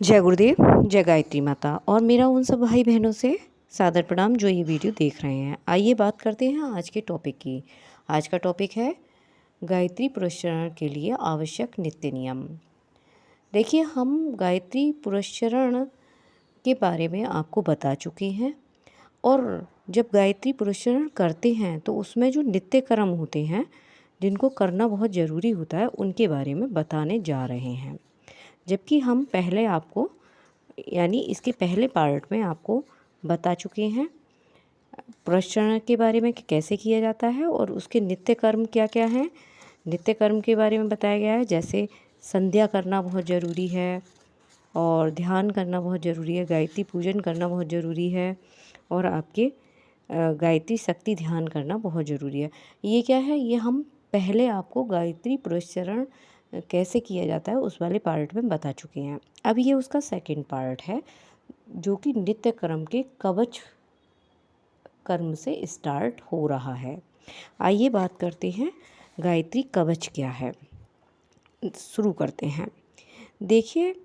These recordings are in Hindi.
जय गुरुदेव, जय गायत्री माता और मेरा उन सब भाई बहनों से सादर प्रणाम जो ये वीडियो देख रहे हैं। आइए बात करते हैं आज के टॉपिक की। आज का टॉपिक है गायत्री पुरस्चरण के लिए आवश्यक नित्य नियम। देखिए, हम गायत्री पुरस्चरण के बारे में आपको बता चुके हैं और जब गायत्री पुरस्चरण करते हैं तो उसमें जो नित्य कर्म होते हैं जिनको करना बहुत ज़रूरी होता है उनके बारे में बताने जा रहे हैं। जबकि हम पहले आपको यानी इसके पहले पार्ट में आपको बता चुके हैं पुरस्चरण के बारे में कि कैसे किया जाता है और उसके नित्य कर्म क्या क्या हैं। नित्य कर्म के बारे में बताया गया है, जैसे संध्या करना बहुत ज़रूरी है और ध्यान करना बहुत ज़रूरी है, गायत्री पूजन करना बहुत ज़रूरी है और आपके गायत्री शक्ति ध्यान करना बहुत ज़रूरी है। ये क्या है, ये हम पहले आपको गायत्री पुरस्चरण कैसे किया जाता है उस वाले पार्ट में बता चुके हैं। अब ये उसका सेकंड पार्ट है जो कि नित्य कर्म के कवच कर्म से स्टार्ट हो रहा है। आइए बात करते हैं गायत्री कवच क्या है। शुरू करते हैं। देखिए,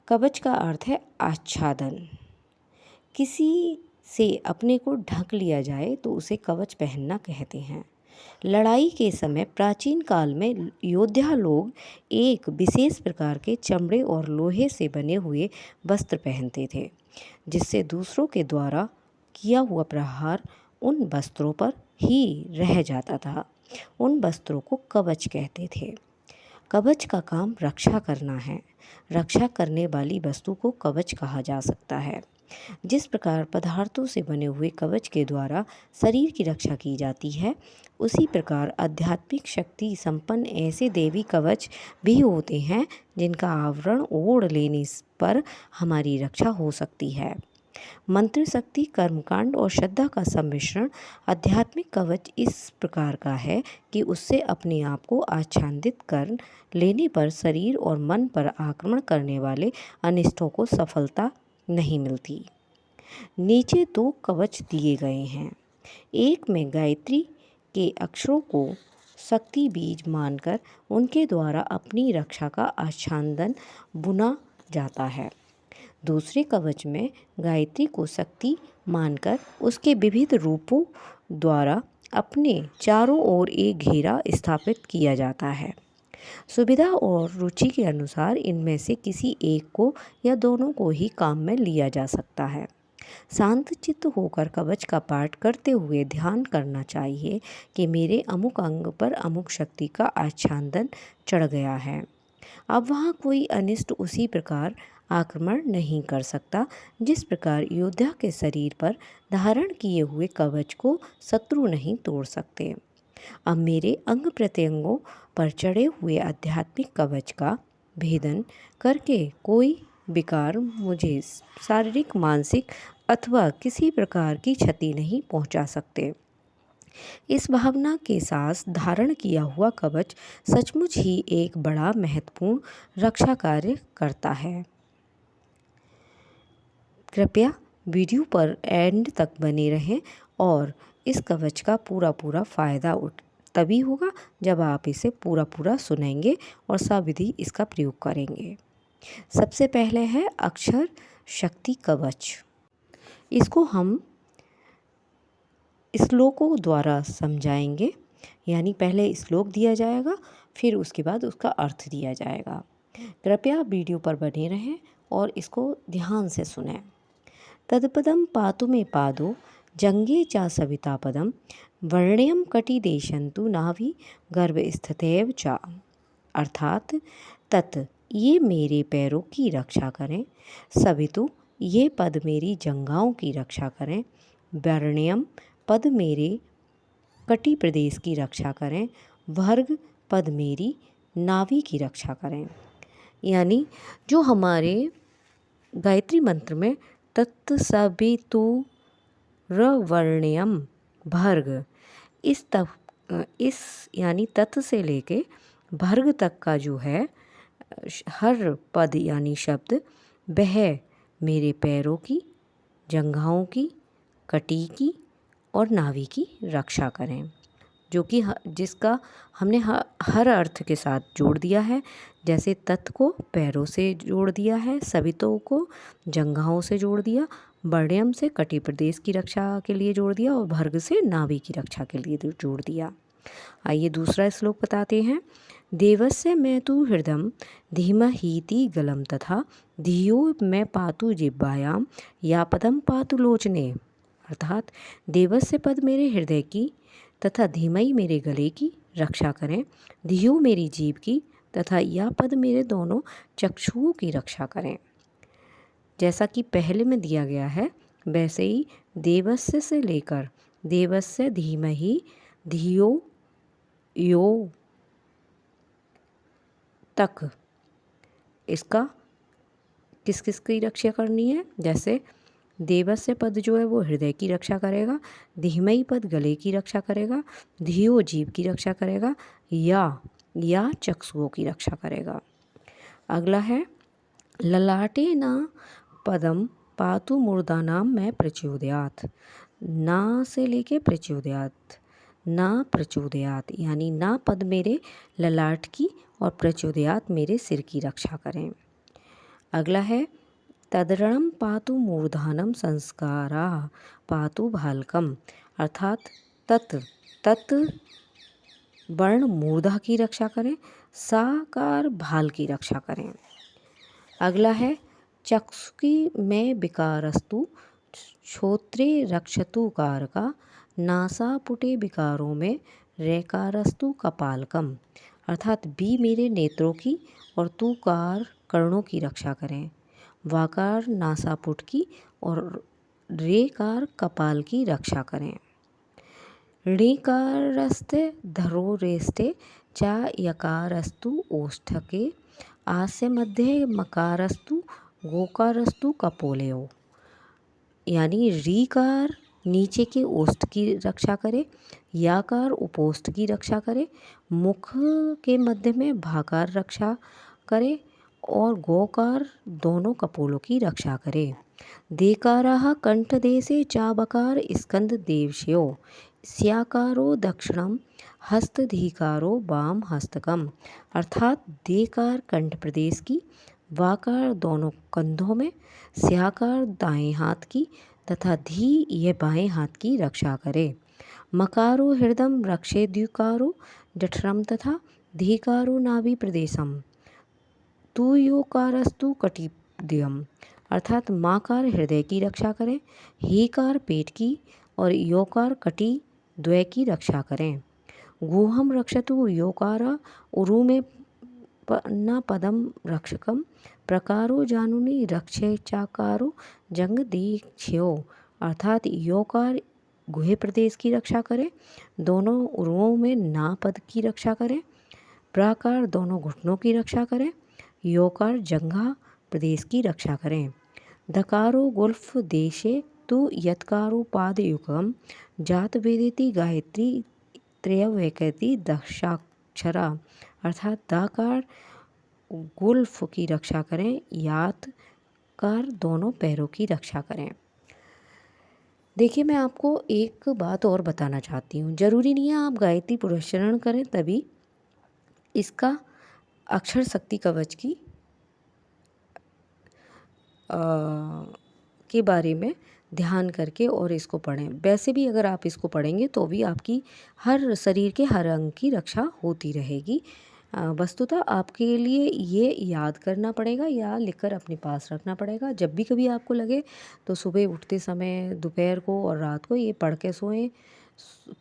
कवच का अर्थ है आच्छादन। किसी से अपने को ढक लिया जाए तो उसे कवच पहनना कहते हैं। लड़ाई के समय प्राचीन काल में योद्धा लोग एक विशेष प्रकार के चमड़े और लोहे से बने हुए वस्त्र पहनते थे, जिससे दूसरों के द्वारा किया हुआ प्रहार उन वस्त्रों पर ही रह जाता था। उन वस्त्रों को कवच कहते थे। कवच का काम रक्षा करना है। रक्षा करने वाली वस्तु को कवच कहा जा सकता है। जिस प्रकार पदार्थों से बने हुए कवच के द्वारा शरीर की रक्षा की जाती है, उसी प्रकार आध्यात्मिक शक्ति संपन्न ऐसे देवी कवच भी होते हैं जिनका आवरण ओढ़ लेने पर हमारी रक्षा हो सकती है। मंत्र शक्ति, कर्मकांड और श्रद्धा का सम्मिश्रण आध्यात्मिक कवच इस प्रकार का है कि उससे अपने आप को आच्छादित कर लेने पर शरीर और मन पर आक्रमण करने वाले अनिष्टों को सफलता नहीं मिलती। नीचे दो कवच दिए गए हैं। एक में गायत्री के अक्षरों को शक्ति बीज मानकर उनके द्वारा अपनी रक्षा का आच्छादन बुना जाता है। दूसरे कवच में गायत्री को शक्ति मानकर उसके विविध रूपों द्वारा अपने चारों ओर एक घेरा स्थापित किया जाता है। सुविधा और रुचि के अनुसार इनमें से किसी एक को या दोनों को ही काम में लिया जा सकता है। शांत चित्त होकर कवच का पाठ करते हुए ध्यान करना चाहिए कि मेरे अमुक अंग पर अमुक शक्ति का आच्छादन चढ़ गया है। अब वहाँ कोई अनिष्ट उसी प्रकार आक्रमण नहीं कर सकता जिस प्रकार योद्धा के शरीर पर धारण किए हुए कवच को शत्रु नहीं तोड़ सकते। अब मेरे अंग प्रत्यंगों पर चढ़े हुए आध्यात्मिक कवच का भेदन करके कोई विकार मुझे शारीरिक, मानसिक अथवा किसी प्रकार की क्षति नहीं पहुंचा सकते। इस भावना के साथ धारण किया हुआ कवच सचमुच ही एक बड़ा महत्वपूर्ण रक्षा कार्य करता है। कृपया वीडियो पर एंड तक बने रहें और इस कवच का पूरा फ़ायदा तभी होगा जब आप इसे पूरा सुनेंगे और साविधि इसका प्रयोग करेंगे। सबसे पहले है अक्षर शक्ति कवच। इसको हम श्लोकों द्वारा समझाएंगे, यानी पहले श्लोक दिया जाएगा फिर उसके बाद उसका अर्थ दिया जाएगा। कृपया वीडियो पर बने रहें और इसको ध्यान से सुनें। तत्पदम पातु मे पादो जंगे च सविता पदम वर्ण्यम कटिदेशंतु नाभि गर्भस्थितैव च। अर्थात तत् ये मेरे पैरों की रक्षा करें, सवितु ये पद मेरी जंघाओं की रक्षा करें, वर्ण्यम पद मेरे कटी प्रदेश की रक्षा करें, वर्ग पद मेरी नाभि की रक्षा करें। यानी जो हमारे गायत्री मंत्र में तत्सवितु रवर्ण्यम भर्ग इस यानी तत् से लेके भर्ग तक का जो है हर पद यानी शब्द वह मेरे पैरों की, जंघाओं की, कटी की और नाभि की रक्षा करें। जो कि जिसका हमने हर अर्थ के साथ जोड़ दिया है। जैसे तत् को पैरों से जोड़ दिया है, सवितो को जंघाओं से जोड़ दिया, वर्ण्यम से कटी प्रदेश की रक्षा के लिए जोड़ दिया और भर्ग से नाभि की रक्षा के लिए जोड़ दिया। आइए दूसरा श्लोक बताते हैं। देवस्य मैं तु हृदम धीमहीति गलम तथा धियो मैं पातु जिह्वायाम या पदम पातु लोचने। अर्थात देवस्य पद मेरे हृदय की तथा धीमई मेरे गले की रक्षा करें, धियो मेरी जीभ की तथा या पद मेरे दोनों चक्षुओं की रक्षा करें। जैसा कि पहले में दिया गया है वैसे ही देवस्य से लेकर देवस्य धीमहि धियो यो तक इसका किस किस की रक्षा करनी है। जैसे देवस्य पद जो है वो हृदय की रक्षा करेगा, धीमई पद गले की रक्षा करेगा, धियो जीभ की रक्षा करेगा, या चक्षुओं की रक्षा करेगा। अगला है ललाटे न पदम पातु मूर्धानाम में प्रचोदयात। ना से लेके प्रचोदयात, ना प्रचोदयात यानी ना पद मेरे ललाट की और प्रचोदयात मेरे सिर की रक्षा करें। अगला है तदरणम पातु मूर्धानम संस्कारा पातु भालकम। अर्थात तत् वर्ण मूर्धा की रक्षा करें, साकार भाल की रक्षा करें। अगला है चक्षुकी में विकारस्तु श्रोत्रे रक्षतु कारका नासापुटे विकारों में रेकारस्तु कपालकम। अर्थात बी मेरे नेत्रों की और तू कार कर्णों की रक्षा करें, वाकार नासापुट की और रेकार कपाल की रक्षा करें। ऋकारस्ते धरोरेस्ते चा यकारस्तु ओष्ठके आस्य मध्य मकारस्तु गोकारस्तु कपोलयो। यानी रीकार नीचे के ओष्ठ की रक्षा करे, याकार उपोष्ठ की रक्षा करे, मुख के मध्य में भाकार रक्षा करे और गोकार दोनों कपोलों की रक्षा करे। देकाराः कंठदेशे चाबकार स्कंद देवश्यो स्याकारो दक्षिणम हस्तधीकारो वाम हस्तकम। अर्थात देकार कंठ प्रदेश की, वाकार दोनों कंधों में, स्याकार दाएं हाथ की तथा धी यह बाएं हाथ की रक्षा करे। मकारो हृदम रक्षेद्युकारो जठरम तथा धीकारो नाभि प्रदेशम तू योकारस्तु कटिपद्यम। अर्थात माकार हृदय की रक्षा करें, हीकार पेट की और योकार कटी द्वय की रक्षा करें। गुहम रक्षतु योकारा उरु में न पदम रक्षकम प्रकारो जानुनी रक्षे चाकारो जंग दीक्षयो। अर्थात योकार गुहे प्रदेश की रक्षा करें, दोनों उरुओं में ना पद की रक्षा करें, प्राकार दोनों घुटनों की रक्षा करें, योकार जंघा प्रदेश की रक्षा करें। धकारो गुल्फ देशे तु यत्कारो पादयुगम जात वेदेति गायत्री त्रयवैकति दशाक्षरा। अर्थात दाकार गुल्फ की रक्षा करें, यात कार दोनों पैरों की रक्षा करें। देखिए मैं आपको एक बात और बताना चाहती हूँ, ज़रूरी नहीं है आप गायत्री पुरस्चरण करें तभी इसका अक्षर शक्ति कवच की के बारे में ध्यान करके और इसको पढ़ें। वैसे भी अगर आप इसको पढ़ेंगे तो भी आपकी हर शरीर के हर अंग की रक्षा होती रहेगी। वस्तुतः आपके लिए ये याद करना पड़ेगा या लिखकर अपने पास रखना पड़ेगा। जब भी कभी आपको लगे तो सुबह उठते समय, दोपहर को और रात को ये पढ़ के सोएं,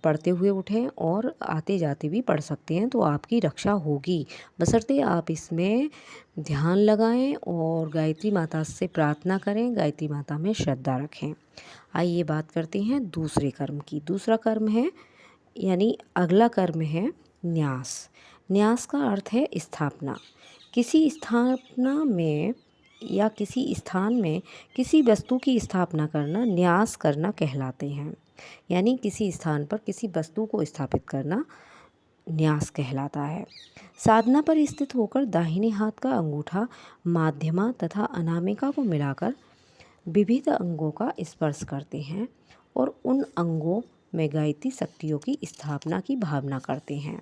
पढ़ते हुए उठें और आते जाते भी पढ़ सकते हैं तो आपकी रक्षा होगी, बशर्ते आप इसमें ध्यान लगाएं और गायत्री माता से प्रार्थना करें, गायत्री माता में श्रद्धा रखें। आइए बात करते हैं दूसरे कर्म की। दूसरा कर्म है यानी अगला कर्म है न्यास। न्यास का अर्थ है स्थापना। किसी स्थापना में या किसी स्थान में किसी वस्तु की स्थापना करना न्यास करना कहलाते हैं। यानी किसी स्थान पर किसी वस्तु को स्थापित करना न्यास कहलाता है। साधना पर स्थित होकर दाहिने हाथ का अंगूठा माध्यमा तथा अनामिका को मिलाकर विविध अंगों का स्पर्श करते हैं और उन अंगों में गायत्री शक्तियों की स्थापना की भावना करते हैं।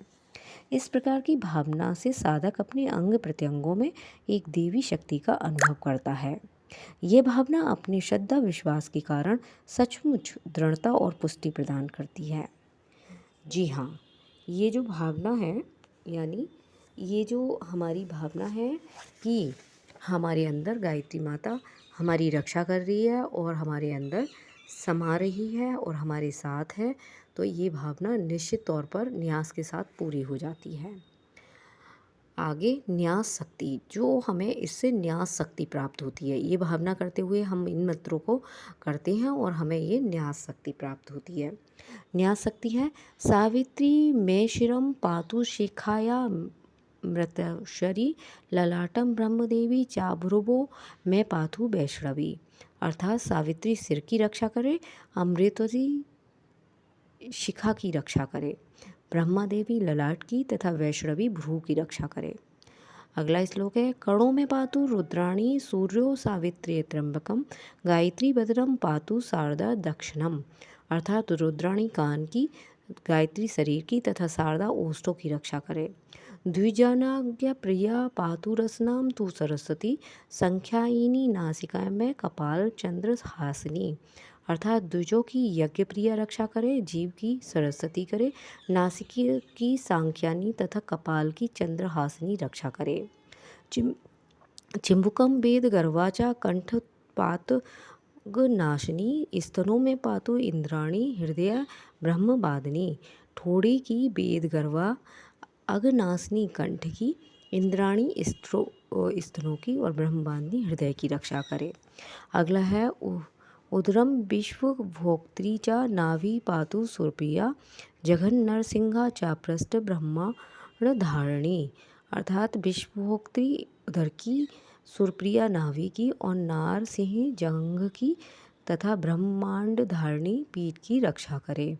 इस प्रकार की भावना से साधक अपने अंग प्रत्यंगों में एक देवी शक्ति का अनुभव करता है। ये भावना अपने श्रद्धा विश्वास के कारण सचमुच दृढ़ता और पुष्टि प्रदान करती है। जी हाँ, ये जो भावना है, यानी ये जो हमारी भावना है कि हमारे अंदर गायत्री माता हमारी रक्षा कर रही है और हमारे अंदर समा रही है और हमारे साथ है, तो ये भावना निश्चित तौर पर न्यास के साथ पूरी हो जाती है। आगे न्यास शक्ति, जो हमें इससे न्यास शक्ति प्राप्त होती है। ये भावना करते हुए हम इन मंत्रों को करते हैं और हमें ये न्यास शक्ति प्राप्त होती है। न्यास शक्ति है, सावित्री मे शिरम पातु शिखाया मृतशरी ललाटम ब्रह्मदेवी चाभ्रुवो में पाथु वैष्णवी। अर्थात सावित्री सिर की रक्षा करे, अमृतवती शिखा की रक्षा करे, ब्रह्मा देवी ललाट की तथा वैष्णवी भ्रू की रक्षा करे। अगला श्लोक है, कणों में पातु रुद्राणी सूर्यो सावित्री त्र्यंबकम गायत्री बदरम पातु शारदा दक्षिणम। अर्थात रुद्राणी कान की, गायत्री शरीर की तथा शारदा ओष्ठों की रक्षा करे। द्विजनाज्ञा प्रिया पातु रसनाम तु सरस्वती संख्यायिनी नासिका में कपाल चंद्र हासिनी। अर्थात द्विजों की यज्ञ प्रिया रक्षा करे, जीव की सरस्वती करे, नासिकी की सांख्यानी तथा कपाल की चंद्रहासिनी रक्षा करे। चिंबुकम वेद गर्वाचा कंठपात नाशिनी स्तनों में पातु इंद्राणी हृदय ब्रह्मवादिनी। ठोड़ी की वेद गर्वा, अग्नाशिनी कंठ की, इंद्राणी स्तनों की और ब्रह्मवादिनी हृदय की रक्षा करे। अगला है उदरम विश्व भोक्त्री चा नाभि पातु सुरप्रिया जघन नरसिंहा चा पृष्ठ ब्रह्मांड धारणी। अर्थात विश्वभोक्त्री उदर की, सुरप्रिया नाभि की और नार सिंह जंघ की तथा ब्रह्मांड धारणी पीठ की रक्षा करे।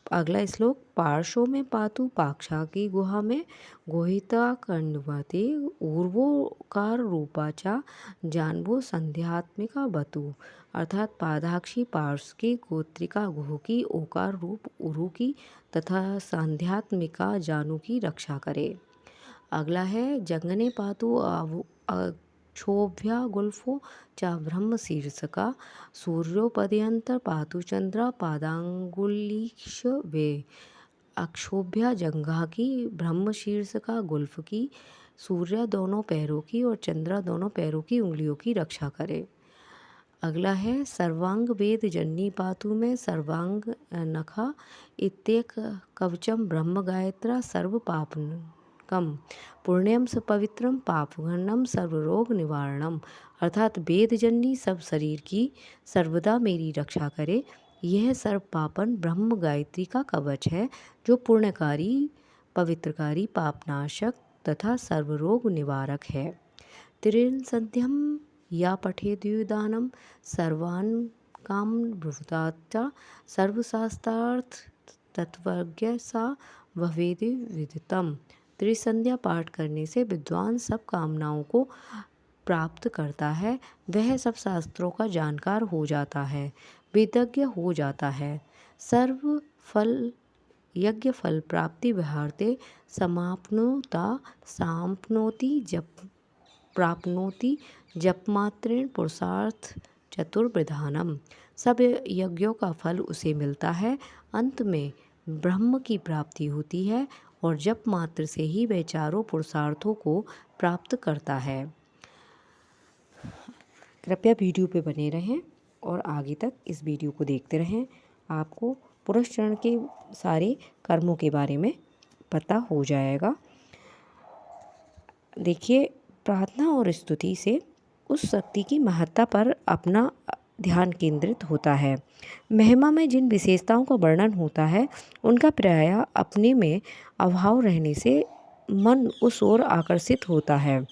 अगला श्लोक, पार्श्व में पातु पाक्षा की गुहा में गोहिता कंडवते ऊर्वोकार रूपाचा जानवो संध्यात्मिका बतु। अर्थात पादाक्षी पार्श्व की, गोत्रिका गुह की, ओकार रूप उरु की तथा संध्यात्मिका जानू की रक्षा करे। अगला है, जंगने पातु अक्षोभ्या गुल्फो चा ब्रह्म शीर्षका सूर्योपदयंतर पातु चंद्रा पादांगुलीक्ष वे। अक्षोभ्या जंघा की, ब्रह्म शीर्षका गुल्फ की, सूर्य दोनों पैरों की और चंद्रा दोनों पैरों की उंगलियों की रक्षा करे। अगला है, सर्वांग वेद जननी पातु में सर्वांग नखा इत्येक कवचम ब्रह्म गायत्रा सर्व पापकम पुण्यम स पवित्रम पापघर्णम सर्वरोग निवारणम। अर्थात वेद जननी सब शरीर की सर्वदा मेरी रक्षा करे। यह सर्व पापन ब्रह्म गायत्री का कवच है, जो पुण्यकारी, पवित्रकारी, पापनाशक तथा सर्वरोग निवारक है। त्रिसंध्यम या पठेद्युदानम सर्वान् काम ब्रुवताचा सर्वशास्त्रार्थ तत्वज्ञ सा भवेदि विदितम। त्रिसंध्या पाठ करने से विद्वान सब कामनाओं को प्राप्त करता है, वह सब शास्त्रों का जानकार हो जाता है, वेदज्ञ हो जाता है। सर्व फल यज्ञ फल प्राप्ति विहारते समाप्नोता साम्प्नोति जप प्राप्नोति जपमात्रेण पुरुषार्थ चतुर्विधानम। सब यज्ञों का फल उसे मिलता है, अंत में ब्रह्म की प्राप्ति होती है और जप मात्र से ही वह चारों पुरुषार्थों को प्राप्त करता है। कृपया वीडियो पे बने रहें और आगे तक इस वीडियो को देखते रहें। आपको पुरुष चरण के सारे कर्मों के बारे में पता हो जाएगा। देखिए, प्रार्थना और स्तुति से उस शक्ति की महत्ता पर अपना ध्यान केंद्रित होता है। महिमा में जिन विशेषताओं का वर्णन होता है, उनका प्रायः अपने में अभाव रहने से मन उस ओर आकर्षित होता है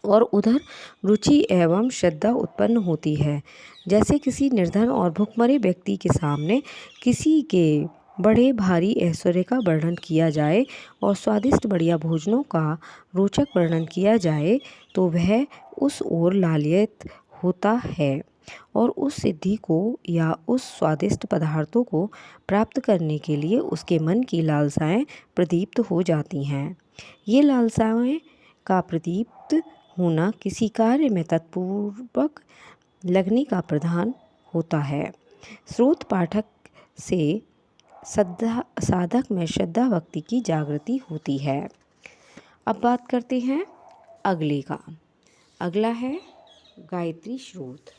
और उधर रुचि एवं श्रद्धा उत्पन्न होती है। जैसे किसी निर्धन और भूखमरे व्यक्ति के सामने किसी के बड़े भारी ऐश्वर्य का वर्णन किया जाए और स्वादिष्ट बढ़िया भोजनों का रोचक वर्णन किया जाए, तो वह उस ओर लालित होता है। और उस सिद्धि को या उस स्वादिष्ट पदार्थों को प्राप्त करने के लिए उसके मन की लालसाएं प्रदीप्त हो जाती हैं। ये लालसाएं का प्रदीप्त होना किसी कार्य में तत्पूर्वक लगने का प्रधान होता है। स्रोत पाठक से साधक में श्रद्धा भक्ति की जागृति होती है। अब बात करते हैं अगले का। अगला है गायत्री स्रोत।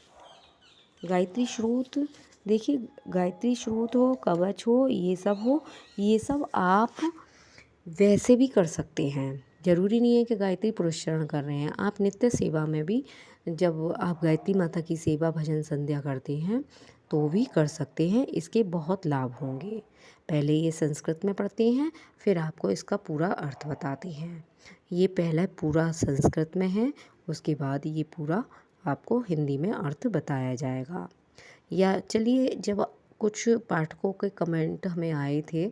गायत्री स्रोत देखिए, गायत्री स्रोत हो, कवच हो, ये सब आप वैसे भी कर सकते हैं। ज़रूरी नहीं है कि गायत्री पुरस्चरण कर रहे हैं, आप नित्य सेवा में भी जब आप गायत्री माता की सेवा भजन संध्या करते हैं तो भी कर सकते हैं। इसके बहुत लाभ होंगे। पहले ये संस्कृत में पढ़ते हैं, फिर आपको इसका पूरा अर्थ बताते हैं। ये पहला पूरा संस्कृत में है, उसके बाद ये पूरा आपको हिंदी में अर्थ बताया जाएगा। या चलिए, जब कुछ पाठकों के कमेंट हमें आए थे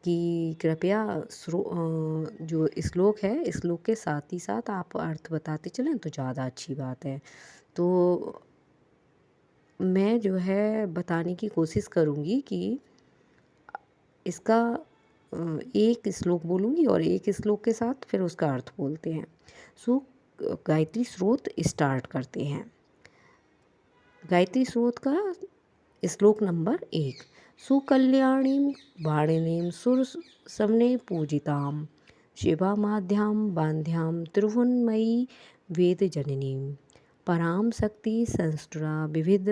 कि कृपया जो श्लोक है, श्लोक के साथ ही साथ आप अर्थ बताते चलें तो ज़्यादा अच्छी बात है। तो मैं जो है बताने की कोशिश करूँगी कि इसका एक श्लोक बोलूँगी और एक श्लोक के साथ फिर उसका अर्थ बोलते हैं। सो गायत्री स्रोत स्टार्ट करते हैं। गायत्री स्रोत का श्लोक नंबर 1। सुकल्याणीं वाणिनीं सुर समने पूजितां शिवामाद्यां बांध्यां त्रिभुवनमयी वेद जननीं परां शक्ति संस्तुरा विविध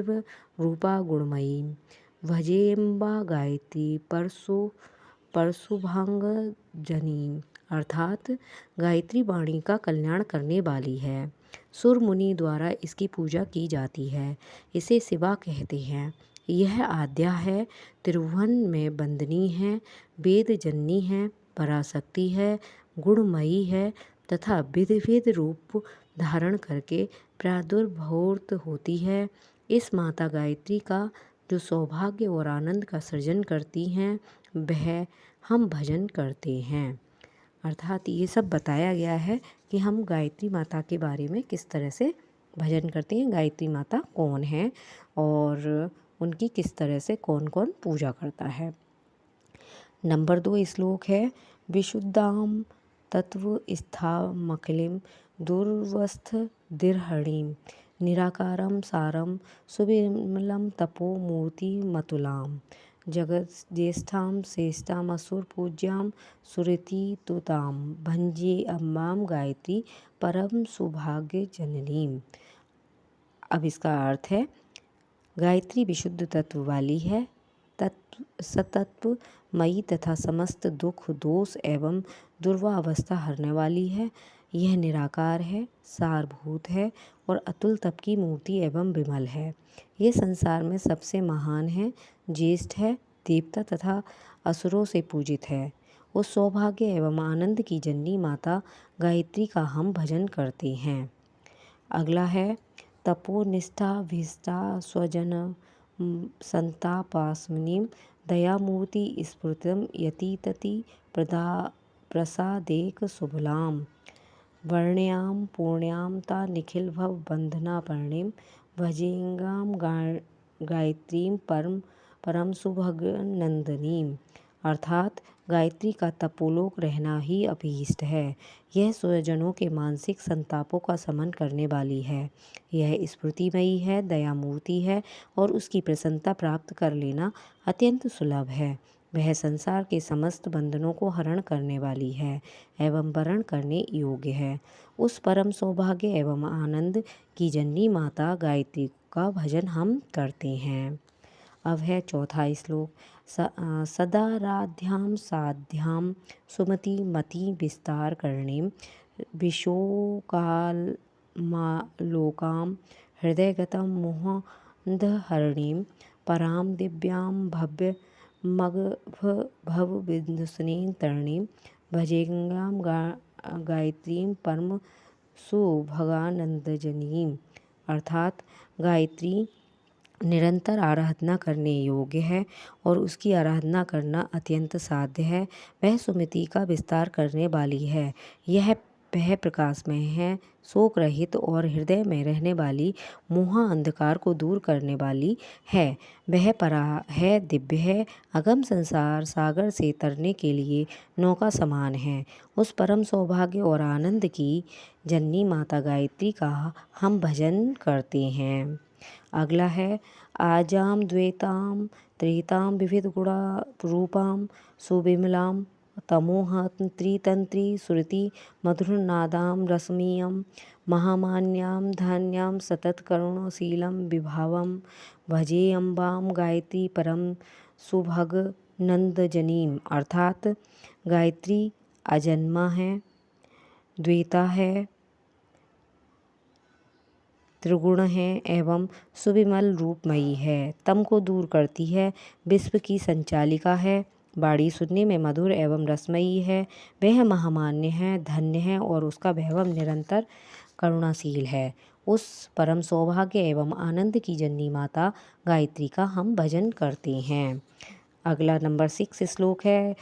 रूपा गुणमयी भजेम्बा गायत्री परशुभांग जनी। अर्थात गायत्री वाणी का कल्याण करने वाली है। सुर मुनि द्वारा इसकी पूजा की जाती है। इसे शिवा कहते हैं। यह आद्या है, त्रिभुवन में वंदनीय है, वेद जननी है, पराशक्ति है, गुणमयी है तथा विध विध रूप धारण करके प्रादुर्भूत होती है। इस माता गायत्री का जो सौभाग्य और आनंद का सृजन करती हैं वह हम भजन करते हैं। अर्थात ये सब बताया गया है कि हम गायत्री माता के बारे में किस तरह से भजन करते हैं, गायत्री माता कौन है और उनकी किस तरह से कौन कौन पूजा करता है। नंबर 2 श्लोक है। विशुद्धां तत्वस्थामखिलीं दुर्वस्थ दिर्हणीं निराकारं सारं सुविमलं तपो मूर्तिमतुलां जगज्येष्ठां श्रेष्ठामसुर पूज्यां सुरति तुतां भंजे अम्बां गायत्री परम सौभाग्य जननीं। अब इसका अर्थ है, गायत्री विशुद्ध तत्व वाली है, सतत्व मयी तथा समस्त दुख दोष एवं दुर्वावस्था हरने वाली है। यह निराकार है, सारभूत है और अतुल तप की मूर्ति एवं विमल है। यह संसार में सबसे महान है, ज्येष्ठ है, देवता तथा असुरों से पूजित है। उस सौभाग्य एवं आनंद की जननी माता गायत्री का हम भजन करते हैं। अगला है। तपोनिष्ठा भीष्टा स्वजन संतापास्मनीं दयामूर्ति स्फुरतिं यतितति प्रसादेक शुभलां वर्ण्यां पूर्ण्यां ता निखिल भव बंधनापर्णीं भजेंगां गायत्रीं परम सुभगनंदनीं। अर्थात गायत्री का तपोलोक रहना ही अभीष्ट है। यह स्वजनों के मानसिक संतापों का शमन करने वाली है। यह स्फूर्तिमयी है, दयामूर्ति है और उसकी प्रसन्नता प्राप्त कर लेना अत्यंत सुलभ है। वह संसार के समस्त बंधनों को हरण करने वाली है एवं वरण करने योग्य है। उस परम सौभाग्य एवं आनंद की जननी माता गायत्री का भजन हम करते हैं। अब है चौथा श्लोक। सदाराध्यां साध्यां सुमति मति विस्तार कर्णीं विशोकालोकां हृदयगतं मोहंधहरणीं परां दिव्यां भव्य भवविदुषिणीं तरणीं भजेंगां गायत्रीं परम सुभगानंदजनीं। अर्थात गायत्री निरंतर आराधना करने योग्य है और उसकी आराधना करना अत्यंत साध्य है। वह सुमति का विस्तार करने वाली है। यह वह प्रकाशमय है, शोक रहित और हृदय में रहने वाली मोहा अंधकार को दूर करने वाली है। वह परा है, दिव्य है, अगम संसार सागर से तरने के लिए नौका समान है। उस परम सौभाग्य और आनंद की जननी माता गायत्री का हम भजन करते हैं। अगला है आजाम द्वैताम त्रेताम विविध गुणा रूपाम सुविमलाम तमोहंत्री तंत्री सुरति मधुरनादाम रसमीयम महामान्याम धान्याम सतत करुणशीलम विभावम भजे अम्बाम गायत्री परम सुभग नंदजनीम। अर्थात गायत्री अजन्मा है, द्वैता है, त्रिगुण है एवं सुविमल रूपमयी है, तम को दूर करती है, विश्व की संचालिका है, बाड़ी सुनने में मधुर एवं रसमयी है, वह महामान्य है, धन्य है और उसका वैभव निरंतर करुणाशील है। उस परम सौभाग्य एवं आनंद की जननी माता गायत्री का हम भजन करते हैं। अगला नंबर 6 श्लोक है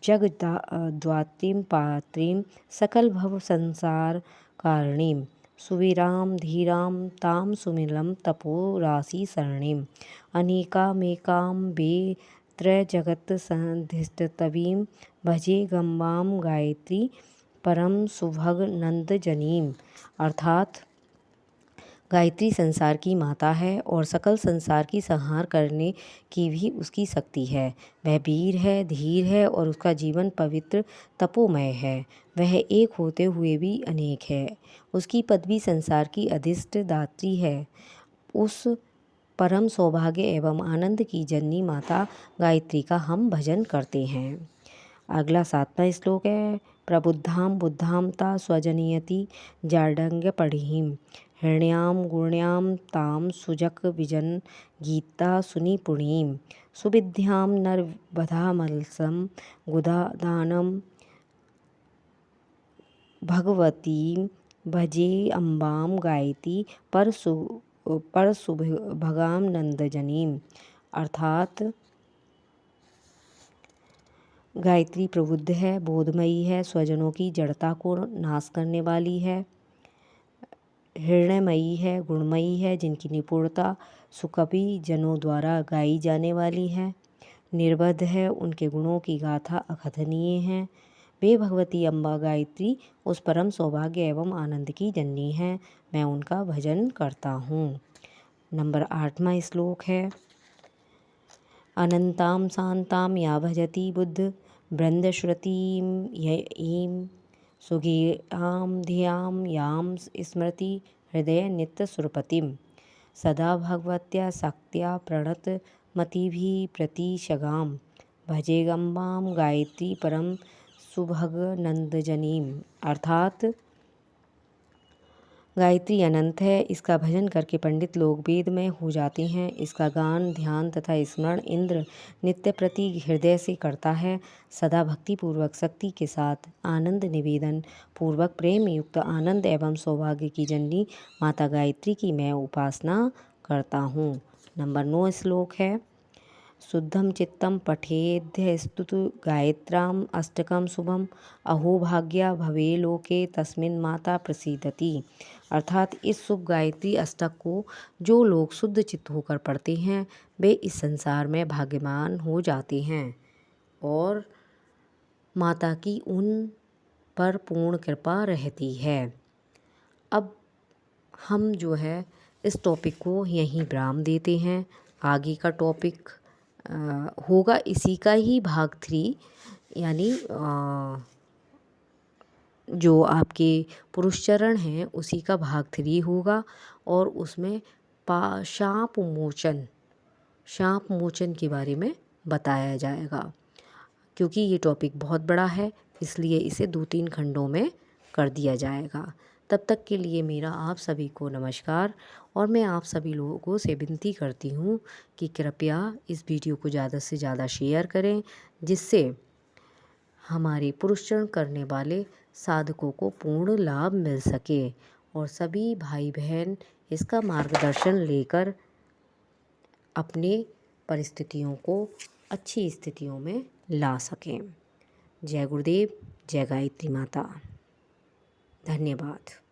जगद्धात्रीं पात्रीं सकल भव संसार कारणीं सुवीरां धीरां तां सुमिरं तपो राशि सरणीं अनेकामेकां वेत्रजगत् संधिष्ठितवीं भजे गंबां गायत्री परम सुभग नंदजनीं। अर्थात गायत्री संसार की माता है और सकल संसार की संहार करने की भी उसकी शक्ति है। वह वीर है, धीर है और उसका जीवन पवित्र तपोमय है। वह एक होते हुए भी अनेक है। उसकी पदवी संसार की अधिष्ठ दात्री है। उस परम सौभाग्य एवं आनंद की जननी माता गायत्री का हम भजन करते हैं। अगला 7वां श्लोक है प्रबुद्धाम बुद्धाम ता स्वजनियति जाड्यंग पढ़ीम हृण्याम गुण्याम ताम सुजक विजन गीता सुनि पुणीम सुविद्याम नर बधामलसम गुदा दानम भगवतीम भजे अम्बाम गायत्री पर सुभगाम नंदजनीम। अर्थात गायत्री प्रबुद्ध है, बोधमयी है, स्वजनों की जड़ता को नाश करने वाली है, हृदयमयी है, गुणमयी है, जिनकी निपुणता सुकवि जनों द्वारा गाई जाने वाली है, निर्बध है, उनके गुणों की गाथा अकथनीय है। वे भगवती अम्बा गायत्री उस परम सौभाग्य एवं आनंद की जननी है। मैं उनका भजन करता हूँ। नंबर 8वां श्लोक है अनंताम शांताम या भजती बुद्ध वृंदश्रुतिम यीम सुगीयाम धियाम याम स्मृति हृदय नित्य सुरपतिम सदा भगवत्या शक्त्या प्रणत मतिभि प्रतिशगाम भजेगम्बाम गायत्री परम सुभग नंदजनीम। अर्थात गायत्री अनंत है, इसका भजन करके पंडित लोग वेदमय हो जाते हैं। इसका गान, ध्यान तथा स्मरण इंद्र नित्य प्रति हृदय से करता है। सदा भक्ति पूर्वक शक्ति के साथ आनंद निवेदन पूर्वक प्रेम युक्त आनंद एवं सौभाग्य की जननी माता गायत्री की मैं उपासना करता हूँ। नंबर 9 श्लोक है शुद्धम चित्तम पठेद्य स्तुतु गायत्राम अष्टकम शुभम अहोभाग्या भवे लोके तस्मिन् माता प्रसीदति। अर्थात इस शुभ गायत्री अष्टक को जो लोग शुद्ध चित्त होकर पढ़ते हैं वे इस संसार में भाग्यवान हो जाते हैं और माता की उन पर पूर्ण कृपा रहती है। अब हम जो है इस टॉपिक को यहीं विराम देते हैं। आगे का टॉपिक होगा इसी का ही भाग 3, यानी जो आपके पुरुष चरण हैं उसी का भाग 3 होगा और उसमें शाप मोचन के बारे में बताया जाएगा। क्योंकि ये टॉपिक बहुत बड़ा है इसलिए इसे 2-3 खंडों में कर दिया जाएगा। तब तक के लिए मेरा आप सभी को नमस्कार और मैं आप सभी लोगों से विनती करती हूँ कि कृपया इस वीडियो को ज़्यादा से ज़्यादा शेयर करें जिससे हमारे पुरुषचरण करने वाले साधकों को पूर्ण लाभ मिल सके और सभी भाई बहन इसका मार्गदर्शन लेकर अपने परिस्थितियों को अच्छी स्थितियों में ला सकें। जय गुरुदेव, जय गायत्री माता। धन्यवाद।